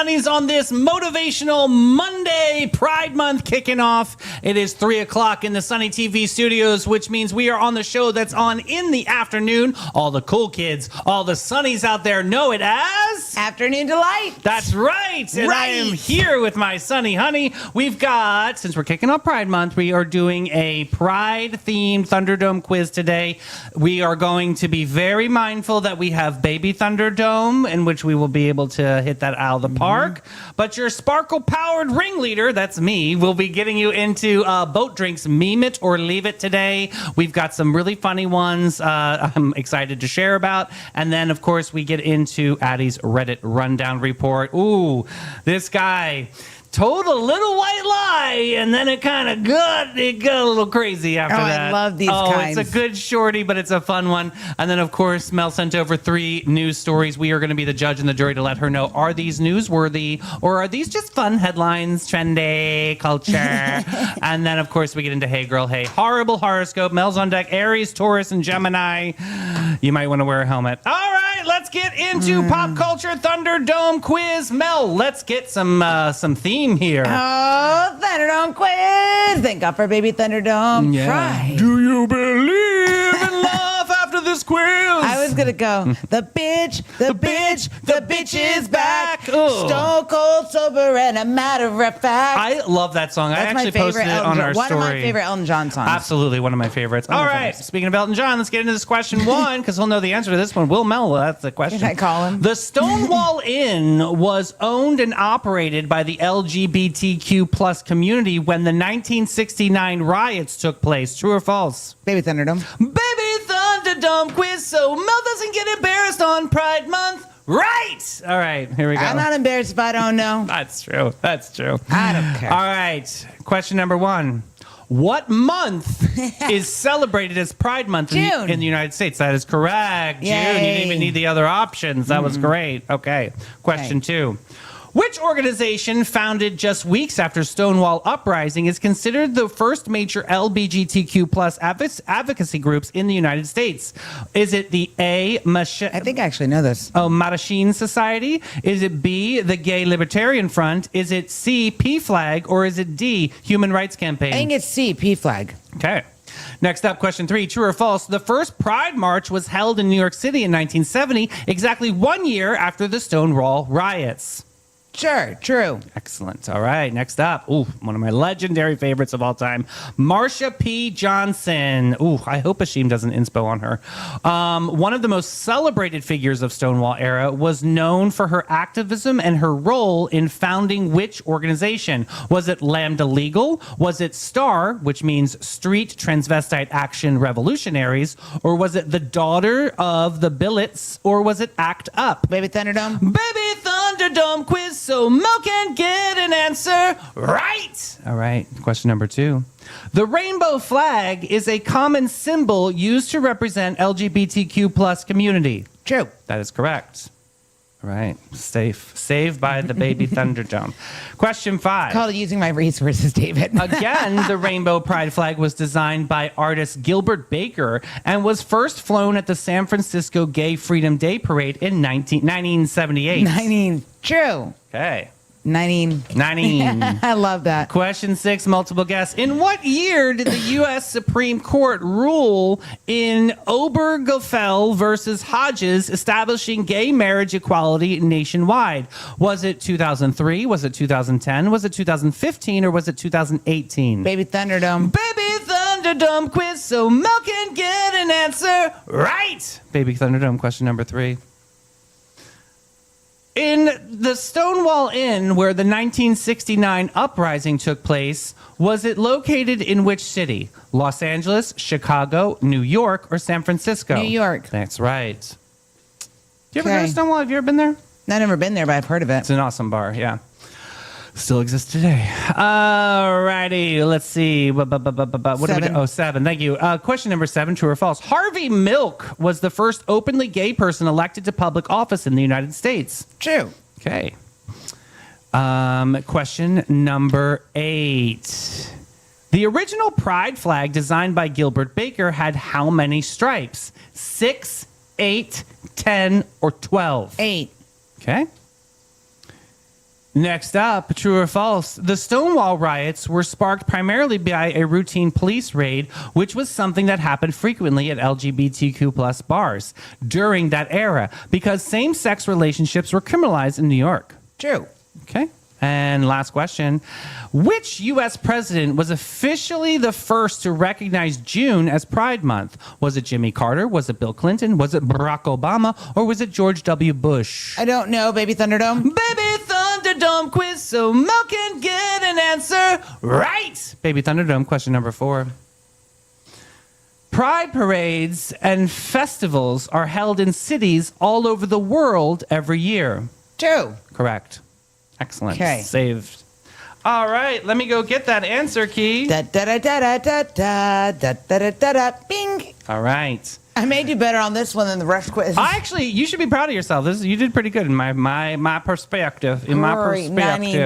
Sunnies on this motivational Monday, Pride Month kicking off. It is 3 o'clock in the Sunny TV studios, which means we are on the show that's on in the afternoon. All the cool kids, all the Sunnies out there know it as... Afternoon Delight. That's right. And I am here with my Sunny Honey. We've got, since we're kicking off Pride Month, we are doing a Pride-themed Thunderdome quiz today. We are going to be very mindful that we have Baby Thunderdome, in which we will be able to hit that out of the park. But your sparkle-powered ringleader, that's me, will be getting you into Boat Drinks Meme It or Leave It today. We've got some really funny ones I'm excited to share about. And then, of course, we get into Addie's Reddit Rundown Report. Ooh, this guy told a little white lie, and then it kind of got a little crazy after that. I love these kinds. It's a good shorty, but it's a fun one. And then, of course, Mel sent over 3 news stories. We are going to be the judge and the jury to let her know, are these newsworthy, or are these just fun headlines, trendy culture? And then, of course, we get into Hey Girl, Hey. Horrible horoscope. Mel's on deck. Aries, Taurus, and Gemini. You might want to wear a helmet. All right, let's get into Pop Culture Thunderdome quiz. Mel, let's get some theme here. Oh, Thunderdome quiz. Thank God for Baby Thunderdome. Yeah. Pride. Do you believe in love after this quiz? I was going to go, the bitch is back. Ugh. Stone cold sober and a matter of fact. I love that song. That's I actually my favorite posted it on Elton our John. story. One of my favorite Elton John songs. Absolutely, one of my favorites. One of All my right, favorites. speaking of Elton John, let's get into this question 1, because he'll know the answer to this one. Will Mel, that's the question. Can I call him? The Stonewall Inn was owned and operated by the LGBTQ plus community when the 1969 riots took place. True or false? Baby Thunderdome. Baby Thunderdome quiz, so Mel doesn't get embarrassed on Pride Month. Right. All right, here we go. I'm not embarrassed if I don't know. That's true. That's true. I don't care. All right. Question number 1. What month is celebrated as Pride Month June. in the United States? That is correct. June. You didn't even need the other options. That was great. Okay. Question 2. Which organization, founded just weeks after Stonewall Uprising, is considered the first major LGBTQ plus advocacy groups in the United States? Is it the A, I think I actually know this. Mattachine Society? Is it B, the Gay Libertarian Front? Is it C, PFLAG? Or is it D, Human Rights Campaign? I think it's C, PFLAG. Okay. Next up, question 3, true or false? The first Pride March was held in New York City in 1970, exactly 1 year after the Stonewall riots. Sure, true. Excellent. All right, next up. Ooh, one of my legendary favorites of all time, Marsha P. Johnson. Ooh, I hope Ashim doesn't inspo on her. One of the most celebrated figures of Stonewall era, was known for her activism and her role in founding which organization? Was it Lambda Legal? Was it STAR, which means Street Transvestite Action Revolutionaries? Or was it the Daughter of the Billets? Or was it ACT UP? Baby Thunderdome. Baby Thunderdome quiz, so Mel can get an answer right. All right, question number 2. The rainbow flag is a common symbol used to represent LGBTQ plus community. True. That is correct. All right, saved by the Baby Thunderdome. Question 5. Called it using my resources, David. Again, the rainbow pride flag was designed by artist Gilbert Baker and was first flown at the San Francisco Gay Freedom Day Parade in 1978. 19. True. Okay. 19. 19. I love that. Question 6, multiple guess. In what year did the U.S. Supreme Court rule in Obergefell versus Hodges establishing gay marriage equality nationwide? Was it 2003? Was it 2010? Was it 2015? Or was it 2018? Baby Thunderdome. Baby Thunderdome quiz, so Mel can get an answer right. Baby Thunderdome, question number 3. In the Stonewall Inn, where the 1969 uprising took place, was it located in which city? Los Angeles, Chicago, New York, or San Francisco? New York. That's right. Do you ever go Okay. to Stonewall? Have you ever been there? I've never been there, but I've heard of it. It's an awesome bar, yeah. Still exists today. All righty, let's see. What do we do? 7. Oh, 7. Thank you. Question number 7, true or false? Harvey Milk was the first openly gay person elected to public office in the United States. True. Okay. Question number 8. The original pride flag designed by Gilbert Baker had how many stripes? 6, 8, 10, or 12? 8. Okay. Next up, true or false? The Stonewall riots were sparked primarily by a routine police raid, which was something that happened frequently at LGBTQ plus bars during that era because same-sex relationships were criminalized in New York. True. Okay. And last question. Which U.S. president was officially the first to recognize June as Pride Month? Was it Jimmy Carter? Was it Bill Clinton? Was it Barack Obama? Or was it George W. Bush? I don't know, Baby Thunderdome. Baby Thunderdome quiz so Mel can get an answer right. Baby Thunderdome, question number 4. Pride parades and festivals are held in cities all over the world every year. True. Correct. Excellent. Okay. Saved. All right, let me go get that answer key. Da da da da da da da da da da da. Bing. All right. I may do better on this one than the rush quiz. You should be proud of yourself. You did pretty good in my perspective. Great. 90.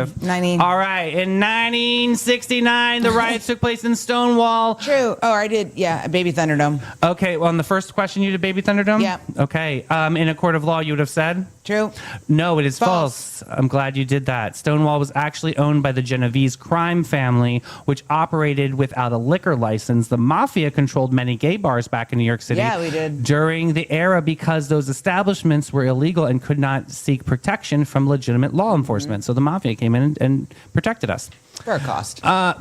All right. In 1969, the riots took place in Stonewall. True. Oh, I did. Yeah, Baby Thunderdome. Okay. Well, on the first question, you did Baby Thunderdome? Yeah. Okay. In a court of law, you would have said? True. No, it is false. I'm glad you did that. Stonewall was actually owned by the Genovese crime family, which operated without a liquor license. The mafia controlled many gay bars back in New York City. Yeah, we did. During the era because those establishments were illegal and could not seek protection from legitimate law enforcement. So the mafia came in and protected us. For a cost.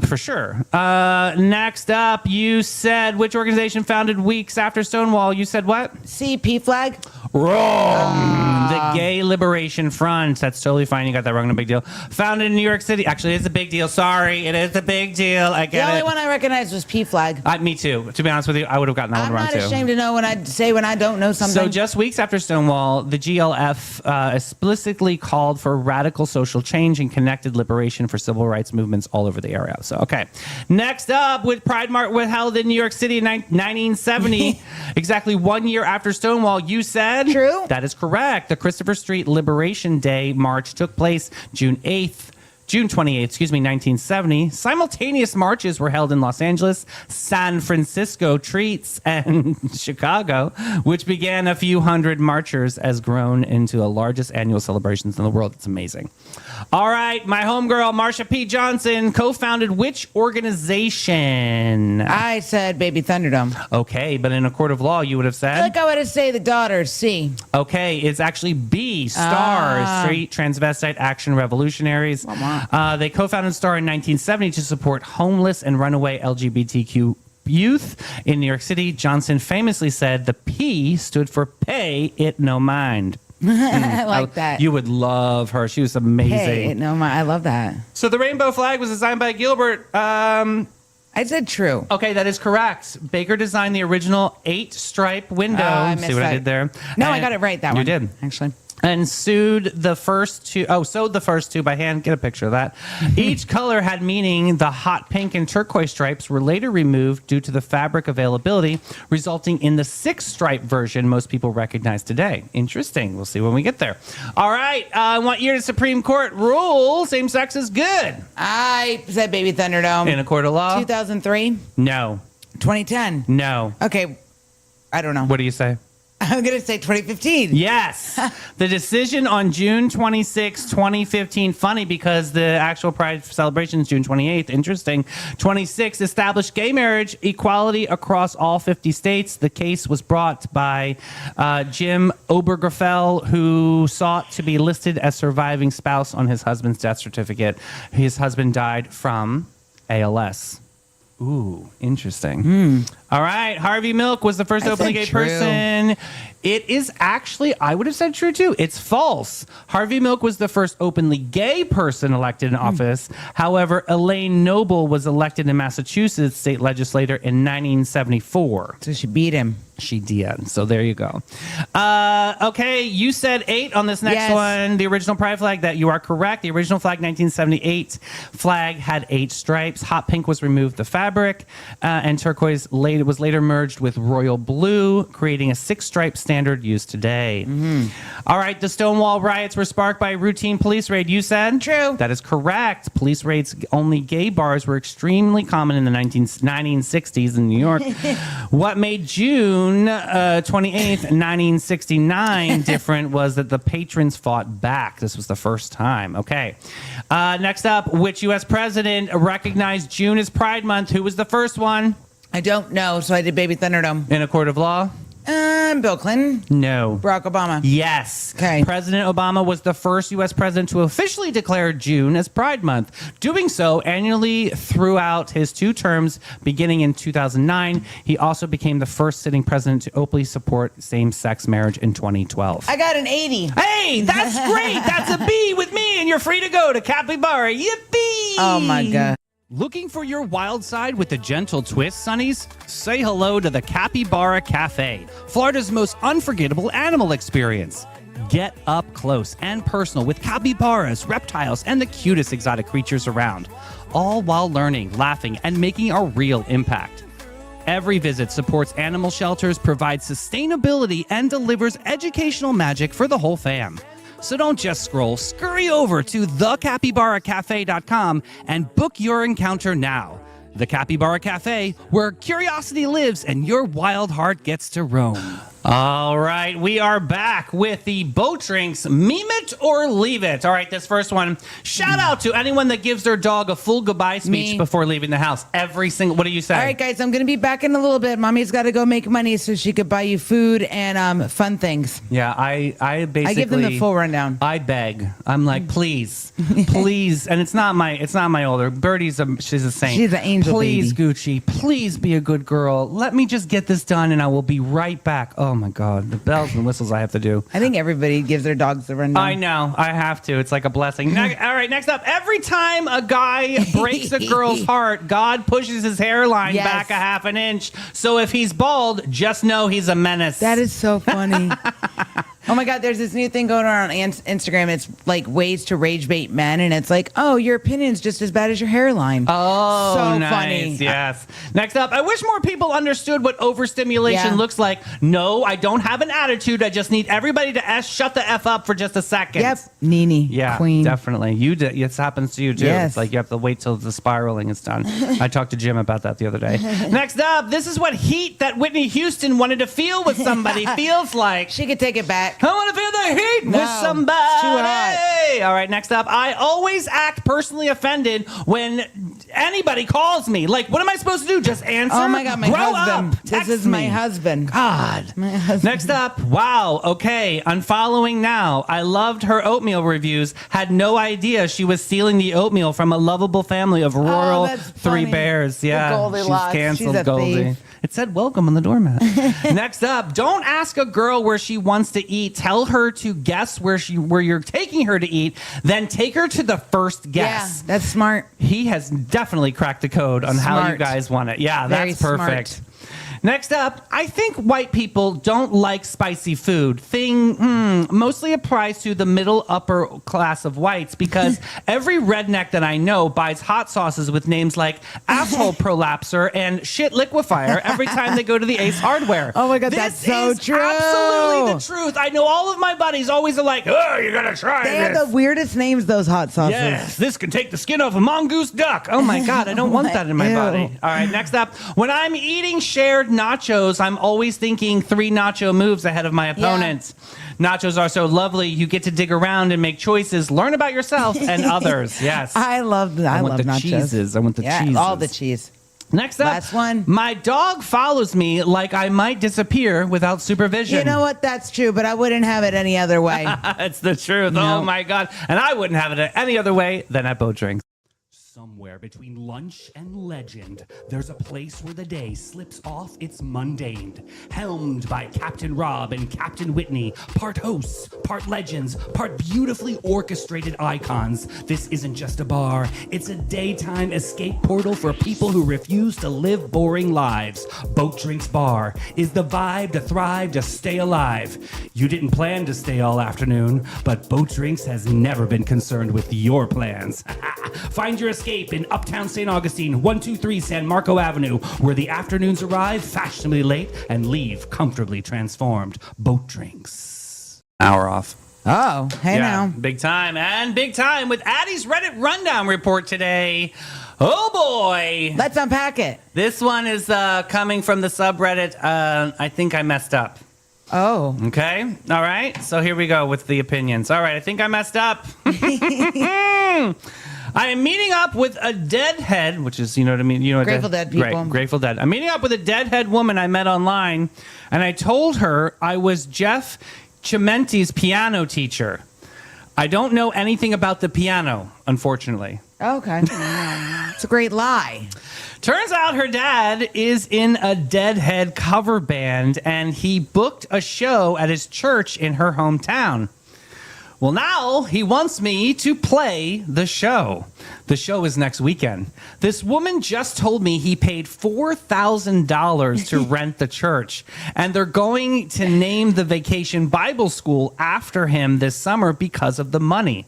For sure. Next up, you said which organization founded weeks after Stonewall? You said what? CP flag. Wrong. The Gay Liberation Front. That's totally fine. You got that wrong. No big deal. Founded in New York City. Actually, it's a big deal. Sorry. It is a big deal. I The get only it. one I recognized was P flag. Me too. To be honest with you, I would have gotten that I'm one wrong not too. ashamed to know when I don't know something. So just weeks after Stonewall, the GLF explicitly called for radical social change and connected liberation for civil rights movements all over the area. So, okay. Next up, with Pride March was held in New York City in 1970, exactly 1 year after Stonewall, you said? True. That is correct. The Christopher Street Liberation Day March took place June 28th, 1970. Simultaneous marches were held in Los Angeles, San Francisco, Treats, and Chicago, which began a few hundred marchers as grown into the largest annual celebrations in the world. It's amazing. All right, my homegirl, Marsha P. Johnson, co-founded which organization? I said Baby Thunderdome. Okay, but in a court of law, you would have I said? think I would have say the daughters. C. Okay, it's actually B, STAR, Street Transvestite Action Revolutionaries. They co-founded STAR in 1970 to support homeless and runaway LGBTQ youth in New York City. Johnson famously said the P stood for Pay It No Mind. I like that. You would love her. She was amazing. Hey, no, I love that. So the rainbow flag was designed by Gilbert. I said true. Okay, that is correct. Baker designed the original 8-stripe window. I See missed what I that. did there? No, I And got it right. That you one. did. Actually. And sewed the first two by hand. Get a picture of that. Each color had meaning. The hot pink and turquoise stripes were later removed due to the fabric availability, resulting in the 6-stripe version most people recognize today. Interesting. We'll see when we get there. All right. What year did Supreme Court rule same sex is good? I said Baby Thunderdome. In a court of law? 2003. No. 2010. No. Okay. I don't know. What do you say? I'm going to say 2015. Yes. The decision on June 26, 2015, funny because the actual Pride celebration is June 28th. Interesting. 26 established gay marriage equality across all 50 states. The case was brought by Jim Obergefell, who sought to be listed as surviving spouse on his husband's death certificate. His husband died from ALS. Ooh, interesting. All right. Harvey Milk was the first I openly said gay true. person. It is actually, I would have said true too. It's false. Harvey Milk was the first openly gay person elected in office. However, Elaine Noble was elected in Massachusetts state legislator in 1974. So she beat him. She did. So there you go. Okay, you said 8 on this next Yes. one. The original Pride flag, that you are correct. The original flag, 1978 flag had 8 stripes. Hot pink was removed the fabric, and turquoise was later merged with royal blue, creating a 6-stripe standard used today. All right, the Stonewall riots were sparked by a routine police raid. You said? True. That is correct. Police raids only gay bars were extremely common in the 1960s in New York. What made June June 28th, 1969, different was that the patrons fought back. This was the first time. Okay. Next up, which U.S. president recognized June as Pride Month? Who was the first one? I don't know, so I did Baby Thunderdome. In a court of law? Bill Clinton. No. Barack Obama. Yes. Okay. President Obama was the first U.S. president to officially declare June as Pride Month, doing so annually throughout his 2 terms beginning in 2009. He also became the first sitting president to openly support same-sex marriage in 2012. I got an 80. Hey, that's great. That's a B with me, and you're free to go to Capybara. Yippee! Oh, my God. Looking for your wild side with a gentle twist, Sonnies? Say hello to the Capybara Cafe, Florida's most unforgettable animal experience. Get up close and personal with capybaras, reptiles, and the cutest exotic creatures around, all while learning, laughing, and making a real impact. Every visit supports animal shelters, provides sustainability, and delivers educational magic for the whole fam. So don't just scroll, scurry over to thecapybaracafe.com and book your encounter now. The Capybara Cafe, where curiosity lives and your wild heart gets to roam. All right, we are back with the Boat Drinks Meme It or Leave It. All right, this first one. Shout out to anyone that gives their dog a full goodbye speech Me. before leaving the house. Every single, what do you say? All right, guys, I'm going to be back in a little bit. Mommy's got to go make money so she could buy you food and fun things. Yeah, I basically... I give them the full rundown. I beg. I'm like, please, please. And it's not my older. Birdie's she's a saint. She's an angel Please, baby. Gucci, please be a good girl. Let me just get this done and I will be right back. Oh my God, the bells and whistles I have to do. I think everybody gives their dogs the rundown. I know. I have to. It's like a blessing. All right, next up. Every time a guy breaks a girl's heart, God pushes his hairline Yes. back a half an inch. So if he's bald, just know he's a menace. That is so funny. Oh my God, there's this new thing going on Instagram. It's like ways to rage bait men, and it's like, oh, your opinion's just as bad as your hairline. Oh, so nice. funny. Yes. Next up, I wish more people understood what overstimulation Yeah. looks like. No, I don't have an attitude. I just need everybody to shut the F up for just a second. Yep, Nene, Yeah, queen. definitely. You do, it happens to you too. Yes. It's like you have to wait till the spiraling is done. I talked to Jim about that the other day. Next up, this is what heat that Whitney Houston wanted to feel with somebody feels like. She could take it back. I want to feel the heat No, with somebody. it's too hot. All right, next up. I always act personally offended when anybody calls me. Like, what am I supposed to do? Just answer? Oh my God, my Grow husband. up. This Text is my me. husband. God. My husband. Next up, wow, okay, unfollowing now. I loved her oatmeal reviews. Had no idea she was stealing the oatmeal from a lovable family of rural that's Three funny. Bears. The Yeah, Goldilocks. she's canceled, She's a Goldie. thief. It said welcome on the doormat. Next up, don't ask a girl where she wants to eat. Tell her to guess where you're taking her to eat, then take her to the first guess. Yeah, that's smart. He has definitely cracked the code on how you Smart. guys want it. Yeah, Very that's perfect. smart. Next up, I think white people don't like spicy food. Mostly applies to the middle upper class of whites because every redneck that I know buys hot sauces with names like asshole prolapser and shit liquefier every time they go to the Ace Hardware. Oh my God, This that's so is true. absolutely the truth. I know all of my buddies always are like, oh, you gotta try They this. have the weirdest names, those hot sauces. Yes, this can take the skin off a mongoose duck. Oh my God, I don't want that in my Ew. body. All right, next up. When I'm eating shared nachos, I'm always thinking 3 nacho moves ahead of my opponents. Nachos are so lovely. You get to dig around and make choices, learn about yourself and others. Yes. I love I love want the nachos. cheeses. I want the cheeses. all the cheese. Next up. Last one. My dog follows me like I might disappear without supervision. You know what? That's true, but I wouldn't have it any other way. It's the truth. No. Oh my God. And I wouldn't have it any other way than at Boat Drinks. Somewhere between lunch and legend, there's a place where the day slips off its mundane. Helmed by Captain Rob and Captain Whitney, part hosts, part legends, part beautifully orchestrated icons. This isn't just a bar, it's a daytime escape portal for people who refuse to live boring lives. Boat Drinks Bar is the vibe to thrive, to stay alive. You didn't plan to stay all afternoon, but Boat Drinks has never been concerned with your plans. Find your escape in Uptown St. Augustine, 123 San Marco Avenue, where the afternoons arrive fashionably late and leave comfortably transformed. Boat Drinks. Hour off. Oh, hey now. Big time. And big time with Addie's Reddit Rundown report today. Oh, boy. Let's unpack it. This one is coming from the subreddit. I think I messed up. Oh. Okay. All right. So here we go with the opinions. All right. I think I messed up. I am meeting up with a deadhead, which is, you know what I mean? You know what Grateful Dead people. Right, Grateful Dead. I'm meeting up with a deadhead woman I met online, and I told her I was Jeff Chimenti's piano teacher. I don't know anything about the piano, unfortunately. Okay. It's a great lie. Turns out her dad is in a Deadhead cover band, and he booked a show at his church in her hometown. Well, now he wants me to play the show. The show is next weekend. This woman just told me he paid $4,000 to rent the church, and they're going to name the Vacation Bible School after him this summer because of the money.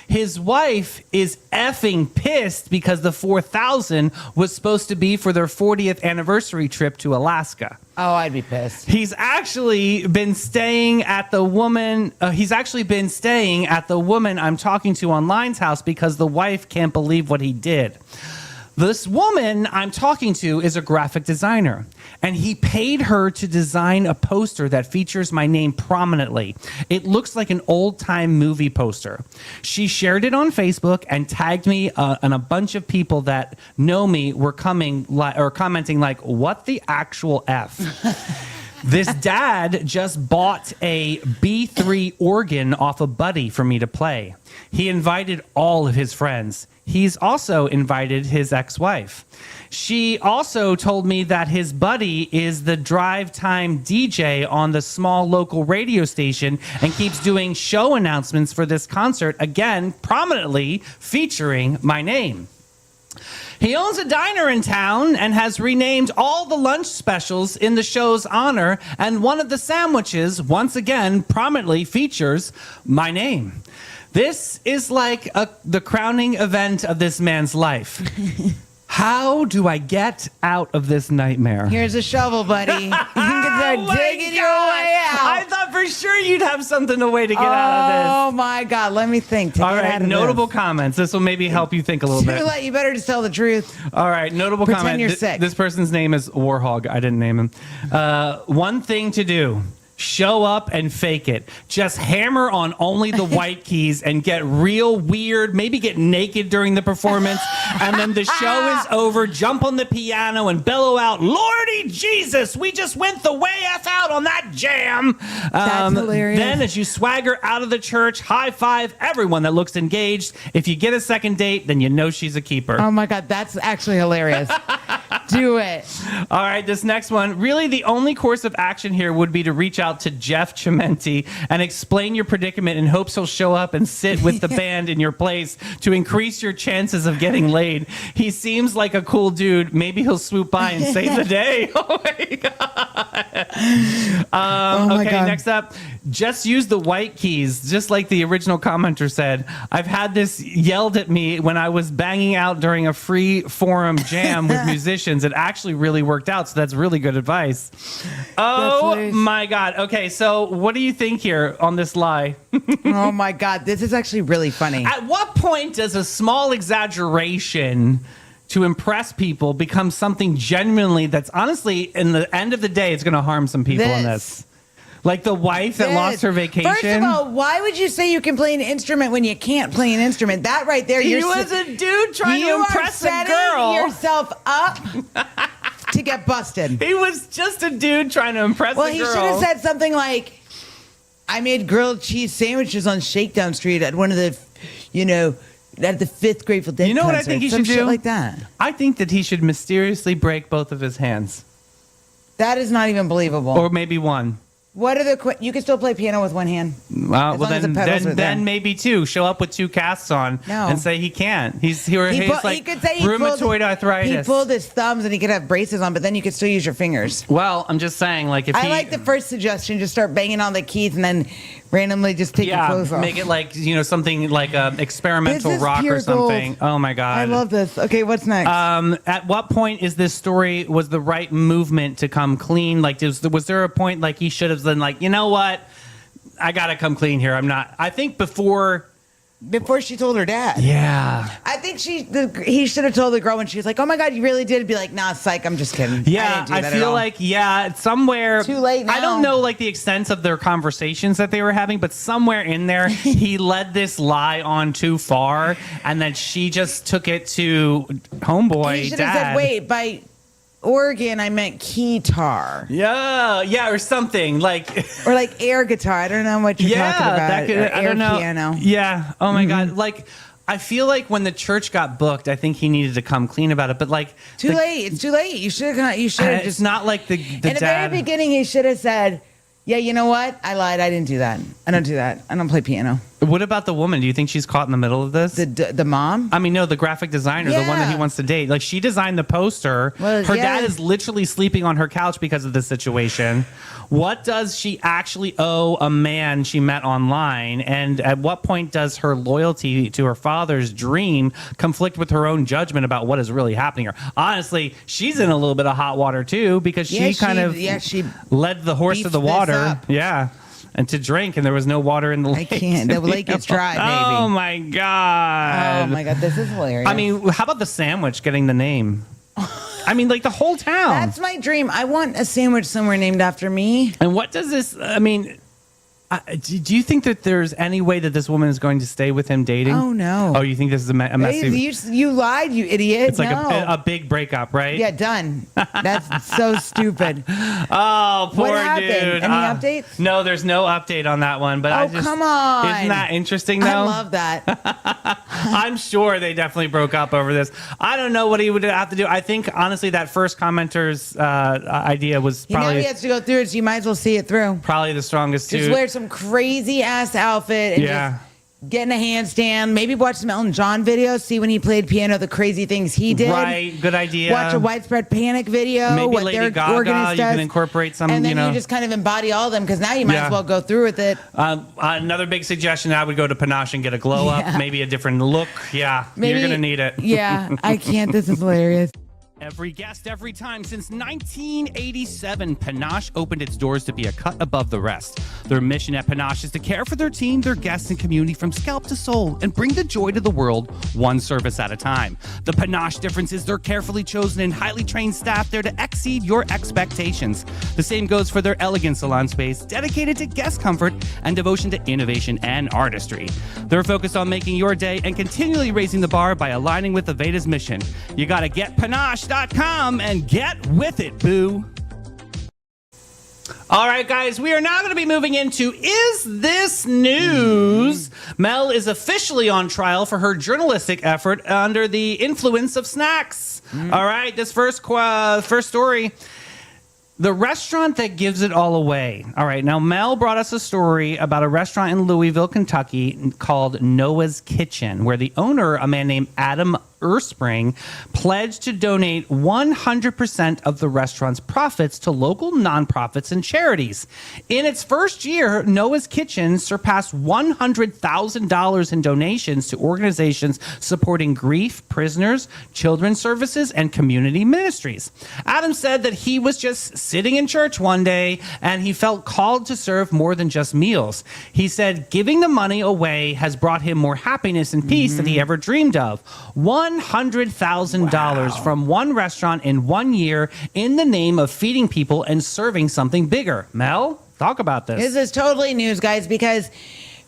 His wife is effing pissed because the $4,000 was supposed to be for their 40th anniversary trip to Alaska. Oh, I'd be pissed. He's actually been staying at the woman. I'm talking to online's house because the wife can't believe what he did. This woman I'm talking to is a graphic designer, and he paid her to design a poster that features my name prominently. It looks like an old-time movie poster. She shared it on Facebook and tagged me, and a bunch of people that know me were commenting like, "What the actual F?" This dad just bought a B3 organ off a buddy for me to play. He invited all of his friends. He's also invited his ex-wife. She also told me that his buddy is the drive time DJ on the small local radio station and keeps doing show announcements for this concert, again, prominently featuring my name. He owns a diner in town and has renamed all the lunch specials in the show's honor, and one of the sandwiches, once again, prominently features my name. This is like the crowning event of this man's life. How do I get out of this nightmare? Here's a shovel, buddy. You can start digging your way out. I thought for sure you'd have something to way to get out of this. Oh my God, let me think. All right, notable comments. This will maybe help you think a little bit. Too late. You better just tell the truth. All right, notable Pretend comment. you're sick. This person's name is Warhog. I didn't name him. One thing to do. Show up and fake it. Just hammer on only the white keys and get real weird. Maybe get naked during the performance. And then the show is over. Jump on the piano and bellow out, "Lordy Jesus, we just went the way F out on that jam." That's hilarious. Then as you swagger out of the church, high five everyone that looks engaged. If you get a second date, then you know she's a keeper. Oh my God, that's actually hilarious. Do it. All right, this next one. Really, the only course of action here would be to reach out to Jeff Chimenti and explain your predicament in hopes he'll show up and sit with the band in your place to increase your chances of getting laid. He seems like a cool dude. Maybe he'll swoop by and save the day. Oh my God. Okay, God. Next up. Just use the white keys, just like the original commenter said. I've had this yelled at me when I was banging out during a free forum jam with musicians. It actually really worked out, so that's really good advice. Oh my God. Okay, so what do you think here on this lie? Oh my God, this is actually really funny. At what point does a small exaggeration to impress people become something genuinely that's honestly, in the end of the day, it's going to harm some people in this? Like the wife that lost her vacation. First of all, why would you say you can play an instrument when you can't play an instrument? That right there, He was a dude trying to impress a girl. You are setting yourself up to get busted. He was just a dude trying to impress a girl. Well, he should have said something like, "I made grilled cheese sandwiches on Shakedown Street at one of the, at the 5th Grateful Dead You know what I concert." think he Some should shit do? like that. I think that he should mysteriously break both of his hands. That is not even believable. Or maybe one. What are the? You can still play piano with one hand. Well, long as the pedals are there. then maybe two. Show up with two casts on and say he can't. He's like could say rheumatoid arthritis. He pulled his thumbs and he could have braces on, but then you could still use your fingers. Well, I'm just saying, like if I like the first suggestion, just start banging on the keys and then randomly just take your clothes off. make it like something like experimental This is rock pure or something. gold. Oh my God, I love this. Okay, what's next? At what point is this story was the right movement to come clean? Like, was there a point like he should have been like, you know what? I gotta come clean here. I think before she told her dad. Yeah. I think he should have told the girl when she was like, "Oh my God, you really did." Be like, "Nah, psych, I'm just kidding." Yeah, I feel like somewhere too late now. I don't know like the extent of their conversations that they were having, but somewhere in there he led this lie on too far, and then she just took it to homeboy. He should dad. have said, "Wait, by organ, I meant keytar." Yeah, or something like, or like air guitar. I don't know what you're talking about. That could, or I air don't know. piano. Yeah. Oh my God. Like, I feel like when the church got booked, I think he needed to come clean about it. But like, too late. It's too late. You should have. You should have just. It's not like the in dad. the very beginning, he should have said, "Yeah, you know what? I lied. I didn't do that. I don't do that. I don't play piano." What about the woman? Do you think she's caught in the middle of this? The mom? I mean, no, the graphic designer, the one that he wants to date. Like, she designed the poster. Well, her yeah. dad is literally sleeping on her couch because of this situation. What does she actually owe a man she met online? And at what point does her loyalty to her father's dream conflict with her own judgment about what is really happening here? Honestly, she's in a little bit of hot water, too, because she she led the horse to beefed the this water. up. Yeah. And to drink, and there was no water in the lake. I can't. The lake is dry, baby. Oh, my God. Oh, my God. This is hilarious. I mean, how about the sandwich getting the name? I mean, like the whole town. That's my dream. I want a sandwich somewhere named after me. And what does this, I mean, do you think that there's any way that this woman is going to stay with him dating? Oh, no. Oh, you think this is a messy... You lied, you idiot. It's like a big breakup, right? Yeah, done. That's so stupid. Oh, poor What happened? dude. Any updates? No, there's no update on that one. But come on. Isn't that interesting, though? I love that. I'm sure they definitely broke up over this. I don't know what he would have to do. I think, honestly, that first commenter's idea was Now probably... he has to go through it, so you might as well see it through. Probably the strongest, too. Just wear some crazy ass outfit and just get in a handstand. Maybe watch some Elton John videos. See when he played piano, the crazy things he did. Right, good idea. Watch a Widespread Panic video. Maybe what Lady their Gaga. organist You does. can incorporate some. And then you just kind of embody all of them because now you might as well go through with it. Another big suggestion: I would go to Panache and get a glow up, maybe a different look. Yeah, Maybe, you're gonna need it. Yeah, I can't. This is hilarious. Every guest, every time. Since 1987, Panache opened its doors to be a cut above the rest. Their mission at Panache is to care for their team, their guests, and community from scalp to soul and bring the joy to the world one service at a time. The Panache difference is their carefully chosen and highly trained staff there to exceed your expectations. The same goes for their elegant salon space, dedicated to guest comfort and devotion to innovation and artistry. They're focused on making your day and continually raising the bar by aligning with Aveda's mission. You gotta get Panache.com and get with it, boo. All right, guys, we are now going to be moving into Is This News? Mel is officially on trial for her journalistic effort under the influence of snacks. All right, this first story. The restaurant that gives it all away. All right, now Mel brought us a story about a restaurant in Louisville, Kentucky called Noah's Kitchen, where the owner, a man named Adam Erspring, pledged to donate 100% of the restaurant's profits to local nonprofits and charities. In its first year, Noah's Kitchen surpassed $100,000 in donations to organizations supporting grief, prisoners, children's services, and community ministries. Adam said that he was just sitting in church one day and he felt called to serve more than just meals. He said giving the money away has brought him more happiness and peace than he ever dreamed of. $100,000 from one restaurant in 1 year in the name of feeding people and serving something bigger. Mel, talk about this. This is totally news, guys, because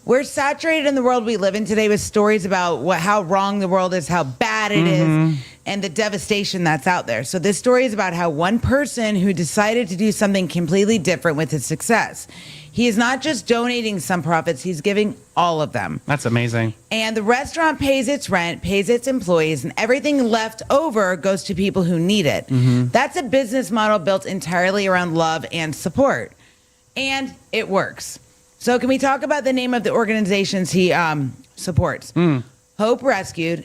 we're saturated in the world we live in today with stories about how wrong the world is, how bad it is, and the devastation that's out there. So this story is about how one person who decided to do something completely different with his success. He is not just donating some profits, he's giving all of them. That's amazing. And the restaurant pays its rent, pays its employees, and everything left over goes to people who need it. That's a business model built entirely around love and support. And it works. So can we talk about the name of the organizations he supports? Hope Rescued,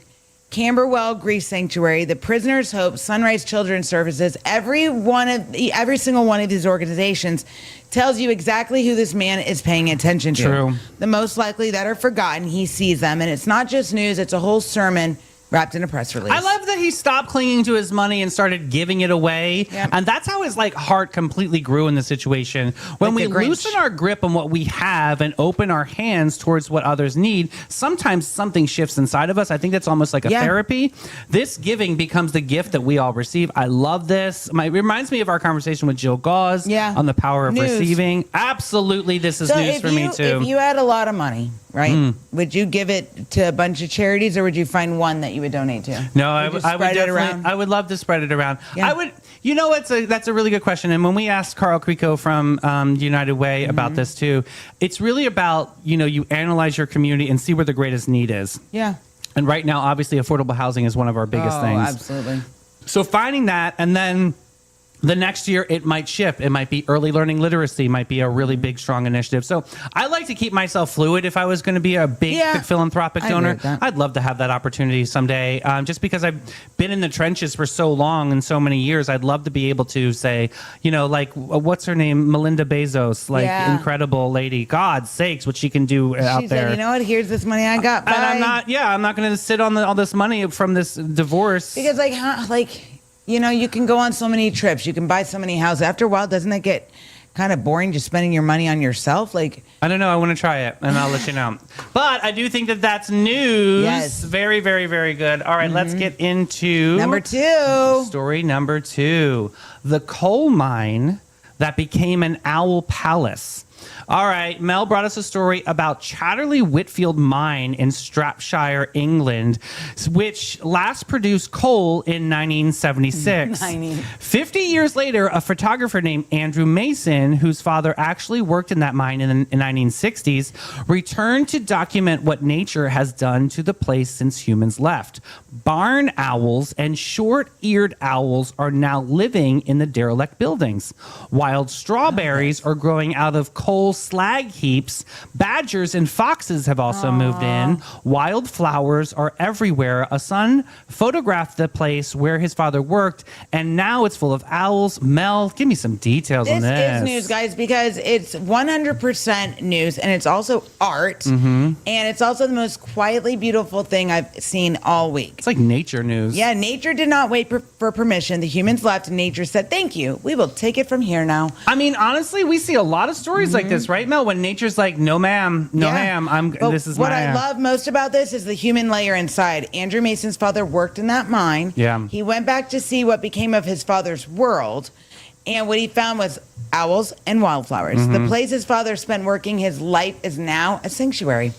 Camberwell Grief Sanctuary, the Prisoners Hope, Sunrise Children's Services. Every single one of these organizations tells you exactly who this man is paying attention to. True. The most likely that are forgotten, he sees them. And it's not just news, it's a whole sermon wrapped in a press release. I love that he stopped clinging to his money and started giving it away. Yep. And that's how his heart completely grew in the situation. When Like we the Grinch. loosen our grip on what we have and open our hands towards what others need, sometimes something shifts inside of us. I think that's almost like a Yeah. therapy. This giving becomes the gift that we all receive. I love this. It reminds me of our conversation with Jill Gauze on the power of News. receiving. Absolutely, this is news for me too. If you had a lot of money, right, would you give it to a bunch of charities, or would you find one that you would donate to? No, I Would would you spread it definitely. around? I would love to spread it around. Yeah. I would. You know, that's a really good question. And when we asked Carl Crico from United Way about this too, it's really about you analyze your community and see where the greatest need is. Yeah. And right now, obviously, affordable housing is one of our biggest things. Absolutely. So finding that, and then the next year it might shift. It might be early learning literacy, might be a really big, strong initiative. So I like to keep myself fluid. If I was going to be a big philanthropic I agree donor, with that. I'd love to have that opportunity someday. Just because I've been in the trenches for so long and so many years, I'd love to be able to say, what's her name? Melinda Bezos, incredible lady. God's sakes, what she can do out She there. said, you know what? Here's this money I got. Bye. And I'm not going to sit on all this money from this divorce. Because you can go on so many trips, you can buy so many houses. After a while, doesn't it get kind of boring just spending your money on yourself? I don't know. I want to try it, and I'll let you know. But I do think that that's news. Yes. Very, very, very good. All right, let's get into Number 2. story number 2. The coal mine that became an owl palace. All right, Mel brought us a story about Chatterley Whitfield Mine in Shropshire, England, which last produced coal in 1976. 50 years later, a photographer named Andrew Mason, whose father actually worked in that mine in the 1960s, returned to document what nature has done to the place since humans left. Barn owls and short-eared owls are now living in the derelict buildings. Wild strawberries are growing out of coal slag heaps. Badgers and foxes have also moved in. Wildflowers are everywhere. A son photographed the place where his father worked, and now it's full of owls. Mel, give me some details on this. This is news, guys, because it's 100% news, and it's also art, and it's also the most quietly beautiful thing I've seen all week. It's like nature news. Yeah, nature did not wait for permission. The humans left, and nature said, thank you. We will take it from here now. I mean, honestly, we see a lot of stories like this, right, Mel? When nature's like, no, ma'am, no, ma'am, this is what my... I love most about this is the human layer inside. Andrew Mason's father worked in that mine. Yeah. He went back to see what became of his father's world, and what he found was owls and wildflowers. The place his father spent working his life is now a sanctuary.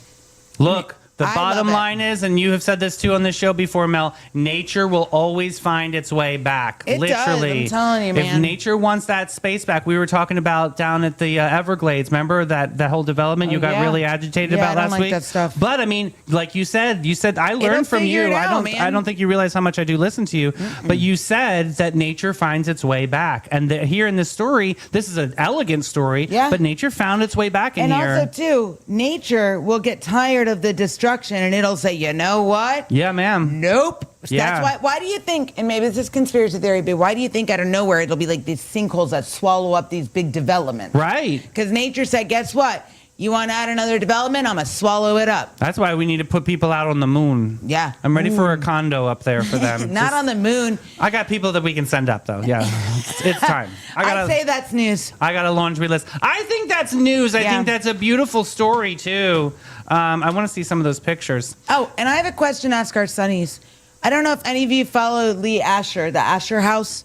Look, the I bottom love it. line is, and you have said this too on this show before, Mel, nature will always find its way back. It does, Literally. I'm telling you, If man. nature wants that space back, we were talking about down at the Everglades. Remember that whole development you got yeah. really agitated Yeah, about I don't last like week? that stuff. But I mean, like you said I learned It'll from figure you. it out, I man. don't think you realize how much I do listen to you. But you said that nature finds its way back, and here in this story, this is an elegant story. Yeah. But nature found its way back in And here. also, too, nature will get tired of the destruction, and it'll say, you know what? Yeah, ma'am. Nope. So Yeah. That's why do you think, and maybe this is conspiracy theory, but why do you think out of nowhere it'll be like these sinkholes that swallow up these big developments? Right. Because nature said, guess what? You want to add another development? I'm going to swallow it up. That's why we need to put people out on the moon. Yeah. I'm ready for a condo up there for them. Not on the moon. I got people that we can send up though. Yeah, it's time. I'd say that's news. I got a laundry list. I think that's news. I Yeah. think that's a beautiful story too. I want to see some of those pictures. Oh, and I have a question to ask our Sunnies. I don't know if any of you follow Lee Asher, the Asher House.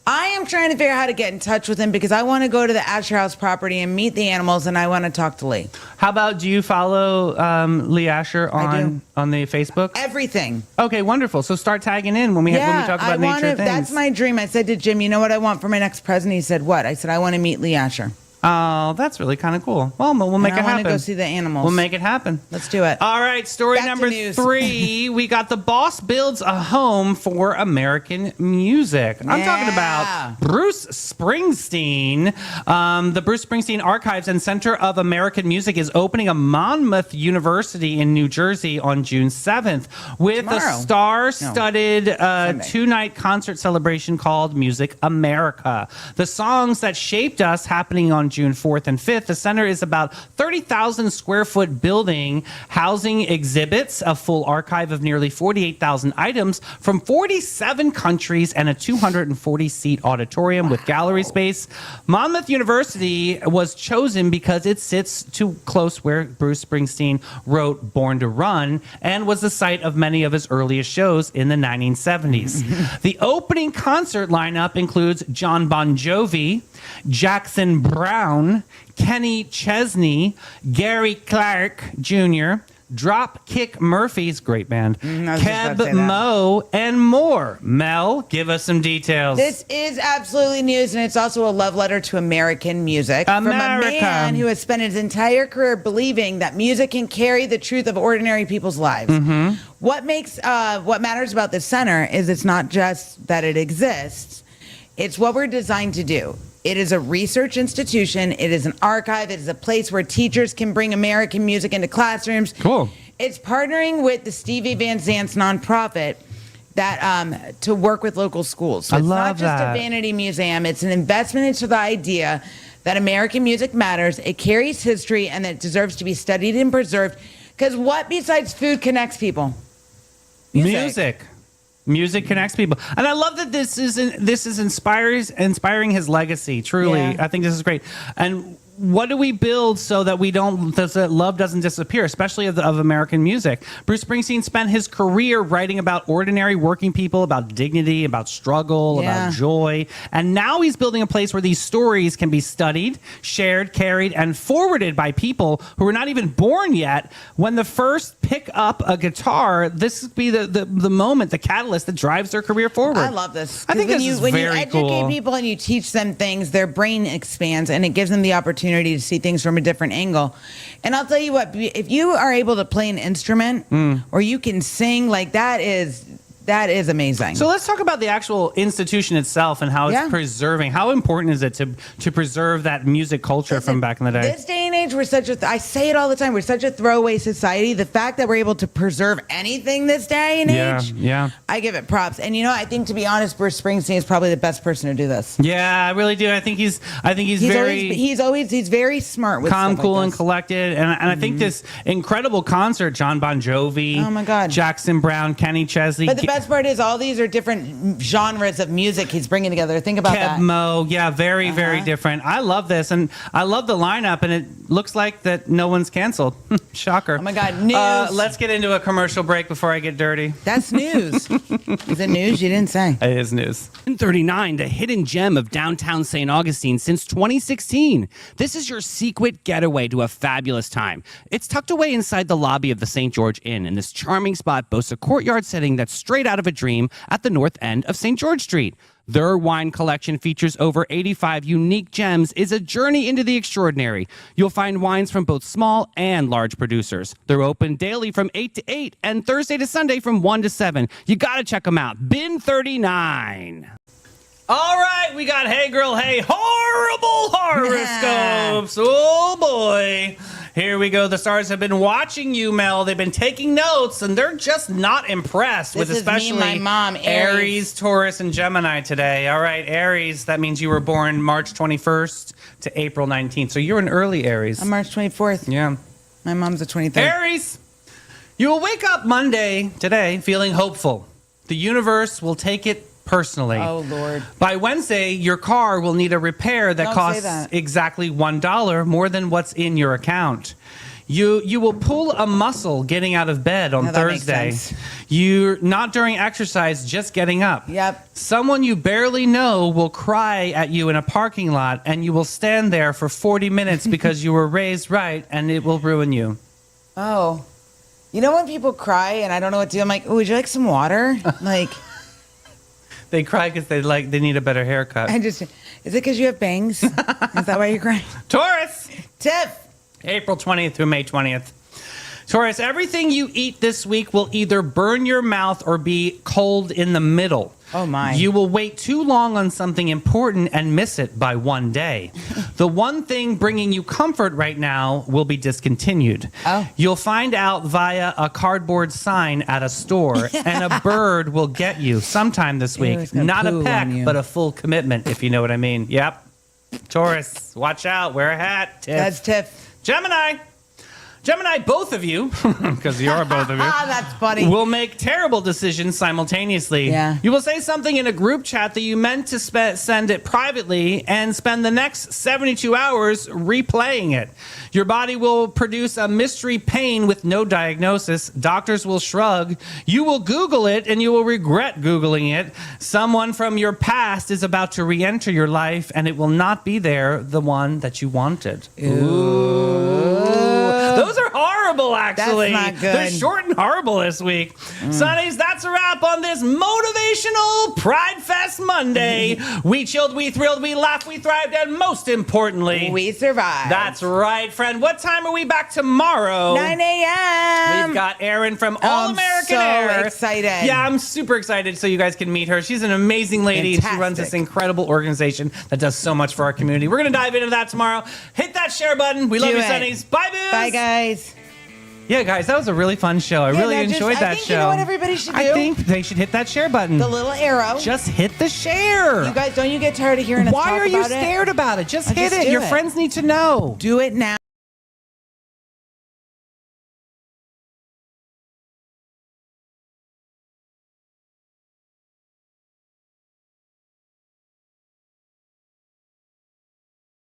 I am trying to figure out how to get in touch with him because I want to go to the Asher House property and meet the animals, and I want to talk to Lee. How about, do you follow Lee Asher I do. on the Facebook? Everything. Okay, wonderful. So start tagging in when we talk about nature things. That's my dream. I said to Jim, you know what I want for my next present? He said, what? I said, I want to meet Lee Asher. Oh, that's really kind of cool. Well, we'll make it I want happen. to go see the animals. We'll make it happen. Let's do it. All right, story Back to number news. 3. We got The Boss Builds a Home for American Music. I'm talking about Bruce Springsteen. The Bruce Springsteen Archives and Center of American Music is opening a Monmouth University in New Jersey on June 7th with Tomorrow. a star-studded Sunday. 2-night concert celebration called Music America. The songs that shaped us happening on June 4th and 5th. The center is about 30,000 square foot building housing exhibits, a full archive of nearly 48,000 items from 47 countries, and a 240-seat auditorium with gallery space. Monmouth University was chosen because it sits too close where Bruce Springsteen wrote Born to Run and was the site of many of his earliest shows in the 1970s. The opening concert lineup includes John Bon Jovi, Jackson Browne, Kenny Chesney, Gary Clark Jr., Dropkick Murphys, great band, Keb Mo, and more. Mel, give us some details. This is absolutely news, and it's also a love letter to American music. From a man who has spent his entire career believing that music can carry the truth of ordinary people's lives. What matters about this center is it's not just that it exists, it's what we're designed to do. It is a research institution. It is an archive. It is a place where teachers can bring American music into classrooms. Cool. It's partnering with the Stevie Van Zandt's nonprofit that to work with local schools. So I it's love not just that. a vanity museum. It's an investment into the idea that American music matters. It carries history and that it deserves to be studied and preserved. Because what besides food connects people? Music connects people, and I love that this is inspiring his legacy. Truly, Yeah. I think this is great. And what do we build so that that love doesn't disappear, especially of American music? Bruce Springsteen spent his career writing about ordinary working people, about dignity, about struggle, about joy. And now he's building a place where these stories can be studied, shared, carried, and forwarded by people who are not even born yet. When the first pick up a guitar, this would be the moment, the catalyst that drives their career forward. I love this. I think when this is when very you educate cool. people and you teach them things, their brain expands and it gives them the opportunity to see things from a different angle. And I'll tell you what, if you are able to play an instrument or you can sing, like that is amazing. So let's talk about the actual institution itself and how it's preserving. How important is it to preserve that music culture from back in the day? This day and age, we're such a, I say it all the time, we're such a throwaway society. The fact that we're able to preserve anything this day and age, I give it props. And I think, to be honest, Bruce Springsteen is probably the best person to do this. Yeah, I really do. I think he's very smart with calm, stuff cool, like and this. collected. And I think this incredible concert, John Bon Jovi, Oh my God. Jackson Browne, Kenny Chesney, But the best part is all these are different genres of music he's bringing together. Think about that. Keb Mo, very, very different. I love this, and I love the lineup, and it looks like that no one's canceled. Shocker. Oh my God, news. Let's get into a commercial break before I get dirty. That's news. Is it news? You didn't say. It is news. 39, the hidden gem of downtown St. Augustine since 2016. This is your secret getaway to a fabulous time. It's tucked away inside the lobby of the St. George Inn, and this charming spot boasts a courtyard setting that's straight out of a dream at the north end of St. George Street. Their wine collection features over 85 unique gems, is a journey into the extraordinary. You'll find wines from both small and large producers. They're open daily from 8 to 8 and Thursday to Sunday from 1 to 7. You got to check them out. Bin 39. All right, we got Hey Girl, Hey horrible horoscopes. Oh boy. Here we go. The stars have been watching you, Mel. They've been taking notes, and they're just not impressed with This is me especially and my mom, Aries, Taurus, and Gemini today. All right, Aries, that means you were born March 21st to April 19th. So you're an early Aries. I'm March 24th. Yeah. My mom's the 23rd. Aries, you will wake up Monday today feeling hopeful. The universe will take it personally. Oh, Lord. By Wednesday, your car will need a repair that Don't say costs that. exactly $1 more than what's in your account. You will pull a muscle getting out of bed on Now that makes Thursday. sense. You're not during exercise, just getting up. Yep. Someone you barely know will cry at you in a parking lot, and you will stand there for 40 minutes because you were raised right, and it will ruin you. Oh. You know when people cry and I don't know what to do? I'm like, oh, would you like some water? Like, They cry because they need a better haircut. is it because you have bangs? Is that why you're crying? Taurus, Tiff. April 20th through May 20th. Taurus, everything you eat this week will either burn your mouth or be cold in the middle. Oh, my. You will wait too long on something important and miss it by one day. The one thing bringing you comfort right now will be discontinued. Oh. You'll find out via a cardboard sign at a store, and a bird will get you sometime this Ew, week. it's gonna Not a poo peck, on you. but a full commitment, if you know what I mean. Yep. Taurus, watch out. Wear a hat. Tiff. That's Tiff. Gemini, both of you, because you are both of you. That's funny. Will make terrible decisions simultaneously. Yeah. You will say something in a group chat that you meant to send it privately and spend the next 72 hours replaying it. Your body will produce a mystery pain with no diagnosis. Doctors will shrug. You will Google it and you will regret Googling it. Someone from your past is about to re-enter your life and it will not be there, the one that you wanted. Those are horrible, actually. That's not good. They're short and horrible this week. Sonnies, that's a wrap on this motivational Pride Fest Monday. We chilled, we thrilled, we laughed, we thrived, and most importantly, We survived. that's right, friend. What time are we back tomorrow? 9 a.m. We've got Erin from All I'm American so Air. excited. Yeah, I'm super excited so you guys can meet her. She's an amazing lady. And she runs this Fantastic. incredible organization that does so much for our community. We're going to dive into that tomorrow. Hit that share button. We love Do you, it. Sonnies. Bye, Booze. Bye, guys. Yeah, enjoyed that was a really fun show. I really enjoyed that I think show. you know what everybody should do? I think they should hit that share button. The little arrow. Just hit the share. You guys, don't you get tired of hearing us Why talk are you about it? scared about it? Just hit Just it. do Your it. friends need to know. Do it now.